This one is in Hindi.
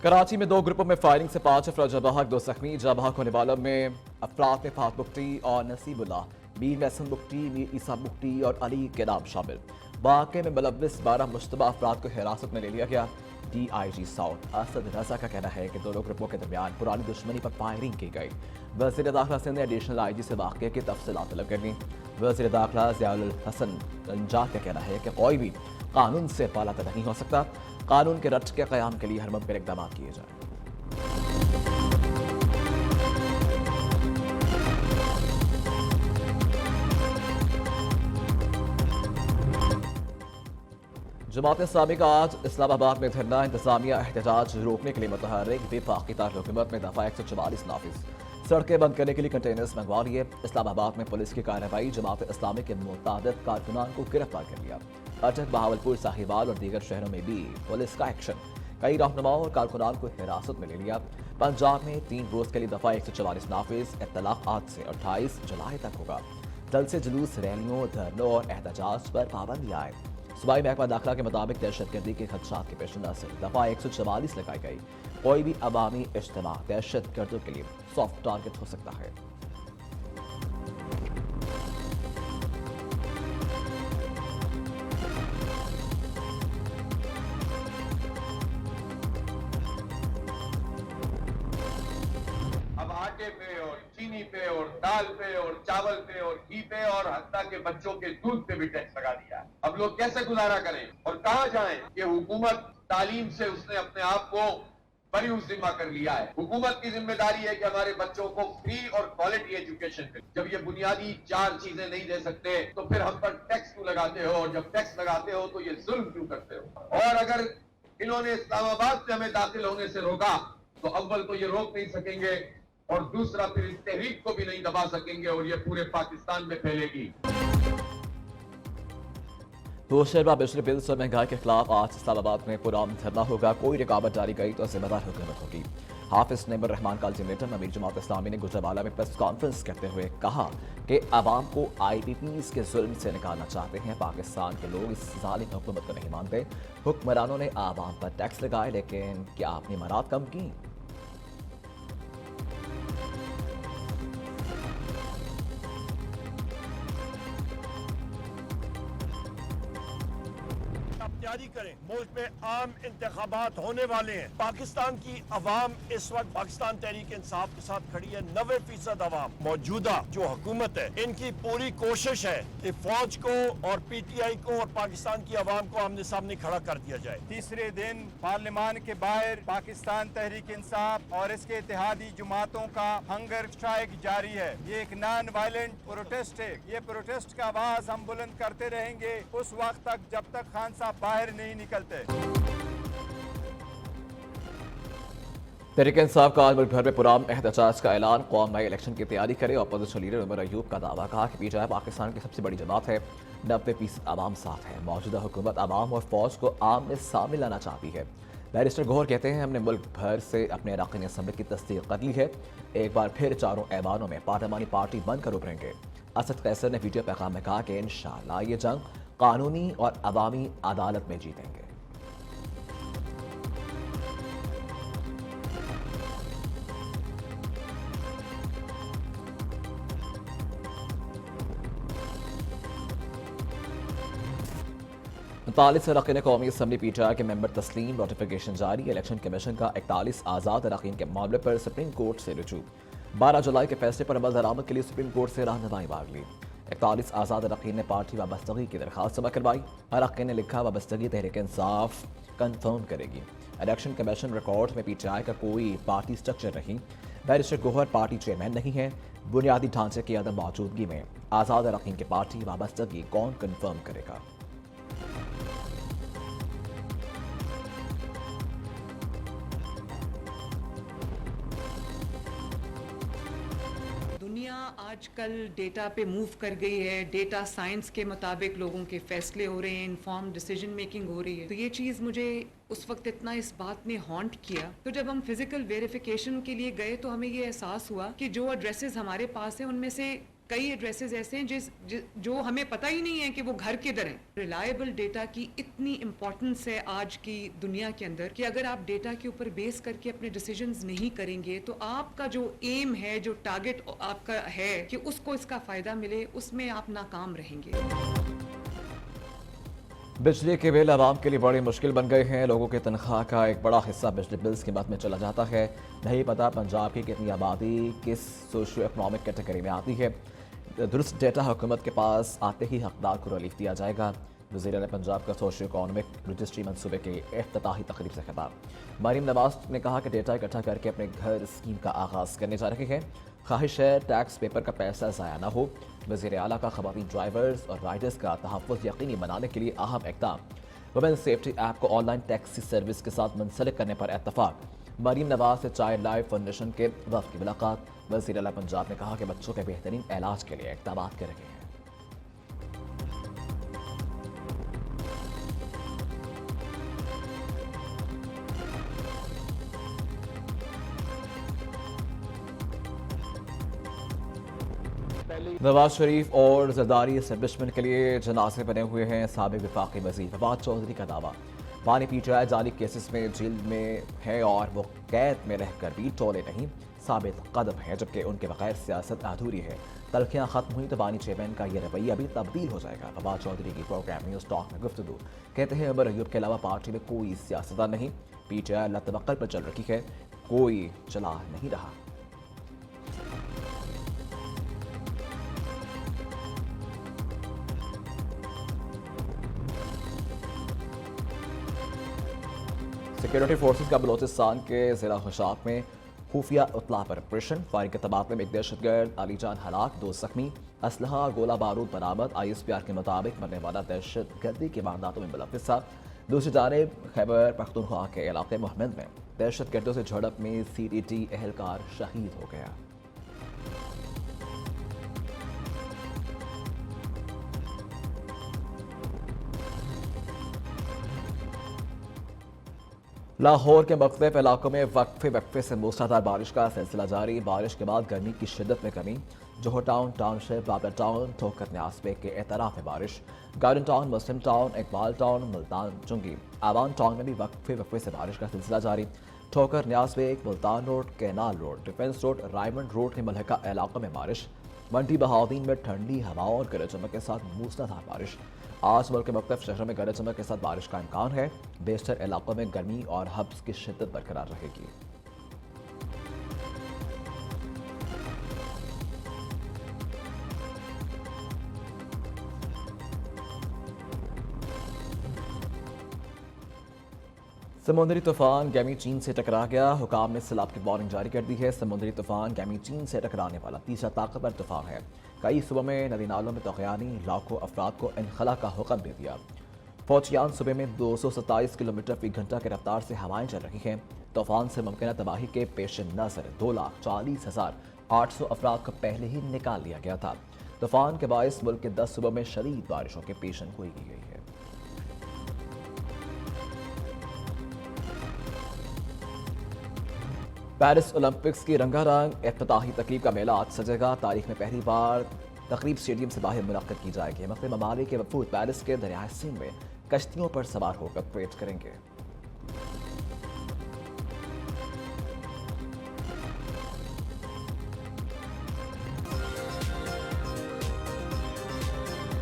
कराची में 2 ग्रुपों में फायरिंग से 5 अफराद जबाह, 2 जख्मी। जबाह होने वालों में अफराद में फात बुख्ती और नसीबुल्लाह, मीर महसन बुख्ती, मीर ईसा बुख्ती और अली के नाम शामिल। वाक़े में मुलव्विस 12 मुश्तबा अफराद को हिरासत में ले लिया गया। DIG साउथ असद रजा का कहना है कि दोनों ग्रुपों के दरमियान पुरानी दुश्मनी पर फायरिंग की गई। वज़ीर दाखिला सिंध ने एडिशनल IG से वाक़े की तफसीलात तलब कर ली। वज़ीर दाखिला ज़ियाउल हसन रंजाक का कहना है कि कोई भी कानून से पालाता नहीं हो सकता। कानून के रट के क़याम के लिए हर मुमकिन इक़दाम किए जाए। जमात इस्लामी का आज इस्लामाबाद में धरना। इंतजामिया एहतजाज रोकने के लिए मुतहर्रिक। वफाकी दारुल-ए-हुकूमत में दफ़ा 144 नाफिज। सड़कें बंद करने के लिए कंटेनर्स मंगवा लिए। इस्लामाबाद में पुलिस की कार्रवाई। जमात इस्लामी के मुताबिक कारकुनान को गिरफ्तार कर लिया। अटक, बहावलपुर, साहिवाल और दीगर शहरों में भी पुलिस का एक्शन। कई रहनुमाओं और कारकुनान को हिरासत में ले लिया। पंजाब में 3 रोज के लिए दफ़ा 144 नाफिज। इत्तलाक आज से 28 जुलाई तक होगा। जल से जुलूस, रैलियों, धरनों और एहतजाज पर पाबंदी आए। सूबाई महकमा दाखिला के मुताबिक दहशतगर्दी के खदशात के पेश नज़र दफ़ा 144 लगाई गई। कोई भी अवामी इज्तिमा दहशतगर्दों के लिए सॉफ्ट टारगेट हो सकता है। अब आटे पे और चीनी पे और दाल पे और चावल पे और घी पे और हत्ता के बच्चों के दूध पे भी टैक्स लगा दिया है। अब लोग कैसे गुजारा करें और कहाँ जाएं? कि हुकूमत तालीम से उसने अपने आप को बरी जिम्मा कर लिया है। हुकूमत की जिम्मेदारी है कि हमारे बच्चों को फ्री और क्वालिटी एजुकेशन मिले। जब ये बुनियादी 4 चीजें नहीं दे सकते तो फिर हम पर टैक्स क्यों लगाते हो, और जब टैक्स लगाते हो तो ये जुल्म क्यों करते हो? और अगर इन्होंने इस्लामाबाद से हमें दाखिल होने से रोका तो अव्वल तो ये रोक नहीं सकेंगे और दूसरा फिर इस तहरीक को भी नहीं दबा सकेंगे और ये पूरे पाकिस्तान में फैलेगी। तोशरबा बिजली बिल्स और महंगाई के खिलाफ आज इस्लामाबाद में पुराम धरना होगा। कोई रुकावट डाली गई तो जिम्मेदार हुकूमत होगी। हाफिज नईमुर रहमान का अल्टीमेटम। अमीर जमात इस्लामी ने गुजरावाला में प्रेस कॉन्फ्रेंस करते हुए कहा कि अवाम को IPPs के जुल्म से निकालना चाहते हैं। पाकिस्तान के लोग इस जालिम हुकूमत को नहीं मानते। हुक्मरानों ने आवाम पर टैक्स लगाए, लेकिन क्या आपने मराद कम की? जारी करें। मुल्क में आम इंतखाबात होने वाले हैं। पाकिस्तान की अवाम इस वक्त पाकिस्तान तहरीक इंसाफ के साथ खड़ी है। 90% अवाम। मौजूदा जो हुकूमत है इनकी पूरी कोशिश है कि फौज को और PTI को और पाकिस्तान की अवाम को आमने सामने खड़ा कर दिया जाए। तीसरे दिन पार्लियामान के बाहर पाकिस्तान तहरीक इंसाफ और इसके इत्तेहादी जमातों का हंगर स्ट्राइक जारी है। ये एक नॉन वायलेंट प्रोटेस्ट है। ये प्रोटेस्ट का आवाज हम बुलंद करते रहेंगे उस वक्त तक जब तक खान साहब बाहर नहीं निकलते। तहरीक इंसाफ का आज मुल्क भर में पुराम एहतजाज का ऐलान। कौम नए इलेक्शन की तैयारी करे। अपोजिशन लीडर उमर अयूब का दावा। कहा कि PTI पाकिस्तान की सबसे बड़ी जमात है। 90% आवाम साथ है। मौजूदा हुकूमत आवाम और फौज को आम में शामिल लाना चाहती है। बैरिस्टर गौहर कहते हैं हमने मुल्क भर से अपने अरकान असम्बली की तस्दीक कर ली है। एक बार फिर चारों ऐवानों में पार्लियामानी पार्टी बनकर उभरेंगे। असद कैसर ने वीडियो पैगाम में कहा कि इंशाअल्लाह ये जंग कानूनी और अवामी अदालत में जीतेंगे। उनतालीस अरकान कौमी असम्बली PTI के मेंबर तस्लीम। नोटिफिकेशन जारी। इलेक्शन कमीशन का 41 आज़ाद अरकान के मामले पर सुप्रीम कोर्ट से रुजू। 12 जुलाई के फैसले पर अमल दरामद के लिए सुप्रीम कोर्ट से रहनुमाई मांग ली। 41 आज़ाद अरकान ने पार्टी वाबस्तगी की दरखास्त जमा करवाई। अरकान ने लिखा वाबस्तगी तहरीक इंसाफ कंफर्म करेगी। इलेक्शन कमीशन रिकॉर्ड में PTI का कोई पार्टी स्ट्रक्चर नहीं। बैरिस्टर गौहर पार्टी चेयरमैन नहीं है। बुनियादी ढांचे की अदम मौजूदगी में आज़ाद अरकान की पार्टी वाबस्तगी कौन कंफर्म करेगा? दुनिया आजकल डेटा पे मूव कर गई है। डेटा साइंस के मुताबिक लोगों के फैसले हो रहे हैं, इन्फॉर्म डिसीजन मेकिंग हो रही है। तो ये चीज़ मुझे उस वक्त इतना इस बात ने हॉन्ट किया। तो जब हम फिजिकल वेरिफिकेशन के लिए गए तो हमें ये एहसास हुआ कि जो एड्रेसेस हमारे पास हैं उनमें से कई एड्रेसेस ऐसे हैं जो हमें पता ही नहीं है कि वो घर किधर हैं। रिलायबल डेटा की इतनी इंपॉर्टेंस है आज की दुनिया के अंदर कि अगर आप डेटा के ऊपर बेस करके अपने डिसीजंस नहीं करेंगे तो आपका जो एम है, जो टारगेट आपका है कि उसको इसका फायदा मिले, उसमें आप नाकाम रहेंगे। बिजली के बिल आवाम के लिए बड़ी मुश्किल बन गए हैं। लोगों की तनख्वाह का एक बड़ा हिस्सा बिजली बिल्स की मद में चला जाता है। नहीं पता पंजाब की कितनी आबादी किस सोशो इकनॉमिक कैटेगरी में आती है। दुरुस्त डेटा हुकूमत के पास आते ही हकदार को रिलीफ दिया जाएगा। वज़ीर ने पंजाब का सोशो इकॉनमिक रजिस्ट्री मनसूबे के इफ्तिताही तकरीब से खिताब। मरीम नवाज ने कहा कि डेटा इकट्ठा करके अपने घर स्कीम का आगाज़ करने जा रहे हैं। ख्वाहिश है टैक्स पेपर का पैसा ज़ाया न हो। वज़ीर आला का ख़वातीन ड्राइवर्स और राइडर्स का तहफ़्फ़ुज़ यकीनी बनाने के लिए अहम इक़दाम। वुमेन सेफ्टी ऐप को ऑनलाइन टैक्सी सर्विस के साथ मुंसलिक करने पर इत्तफ़ाक़। मरीम नवाज से चाइल्ड लाइफ फाउंडेशन के वफ़द की मुलाकात। वज़ीर आला पंजाब ने कहा कि बच्चों के बेहतरीन इलाज के लिए इक़दाम कर रहे हैं। नवाज शरीफ और जरदारी एस्टेब्लिशमेंट के लिए जनाजे बने हुए हैं। साबिक वफाकी वज़ीर फवाद चौधरी का दावा, पानी पी जाए जाली केसेस में जेल में है और वो कैद में रहकर भी टोले नहीं, साबित कदम है, जबकि उनके बगैर सियासत अधूरी है। तलखियाँ खत्म हुई तो बानी चेयरमैन का ये रवैया भी तब्दील हो जाएगा। फवाद चौधरी की प्रोग्राम न्यूज़ टॉक में गुफ्तगू। कहते हैं उमर अयूब के अलावा पार्टी में कोई सियासतदान नहीं, PTI लतवक्कल पर चल रही है, कोई चला नहीं रहा। सिक्योरिटी फोर्सेस का बलोचिस्तान के ज़िला खुशाक में खुफिया इत्तला पर ऑपरेशन। फायरिंग के तबादले में एक दहशतगर्द अलीजान हलाक, 2 जख्मी। असलहा गोला बारूद बरामद। ISPR के मुताबिक मरने वाला दहशतगर्दी के वारदातों में मुलव्विस था। दूसरी जानिब खैबर पख्तूनख्वा के इलाके मोहम्मद में दहशतगर्दों से झड़प में CTT एहलकार शहीद हो गया। लाहौर के मुख्तलिफ इलाकों में वक्फे से मूसलाधार बारिश का सिलसिला जारी। बारिश के बाद गर्मी की शिद्दत में कमी। जोहर टाउन, टाउनशिप, बाबरा टाउन, ठोकर न्यासबे के एतराफ में बारिश। गार्डन टाउन, मुस्लिम टाउन, इकबाल टाउन, मुल्तान चुंगी, आवान टाउन में भी वक्फे से बारिश का सिलसिला जारी। Thokar Niazbeg, Multan road, canal road, defence road, Raiwind road के मलहका इलाकों में बारिश। मंडी बहाउद्दीन में ठंडी हवाओं और गरज चमक के साथ मूसलाधार बारिश। आज मुल्क के मुख्तलिफ शहरों में गरज चमक के साथ बारिश का इम्कान है। बेशतर इलाकों में गर्मी और हब्स की शिद्दत बरकरार रहेगी। समुद्री तूफान गैमी चीन से टकरा गया। हुकाम ने सैलाब की वार्निंग जारी कर दी है। समुद्री तूफान गैमी चीन से टकराने वाला तीसरा ताकतवर तूफान है। कई सूबों में नदी नालों में तगयानी, लाखों अफराद को इनखला का हुक्म दे दिया। फौजियान सूबे में 227 किलोमीटर फी घंटा की रफ्तार से हवाएं चल रही हैं। तूफान से मुमकिन तबाही के पेश नज़र 2,40,800 अफराद को पहले ही निकाल लिया गया था। तूफान के बायस मुल्क के 10 सूबों में शदीद बारिशों की पेशन गोई की गई है। पेरिस ओलंपिक्स की रंगारंग इफ्तिताही तकरीब का मेला आज सजेगा। तारीख में पहली बार तकरीब स्टेडियम से बाहर मुनक्किद की जाएगी। मुख्तलिफ ममालिक के वफूद पेरिस के दरियाए सिंध में कश्तियों पर सवार होकर परेड करेंगे।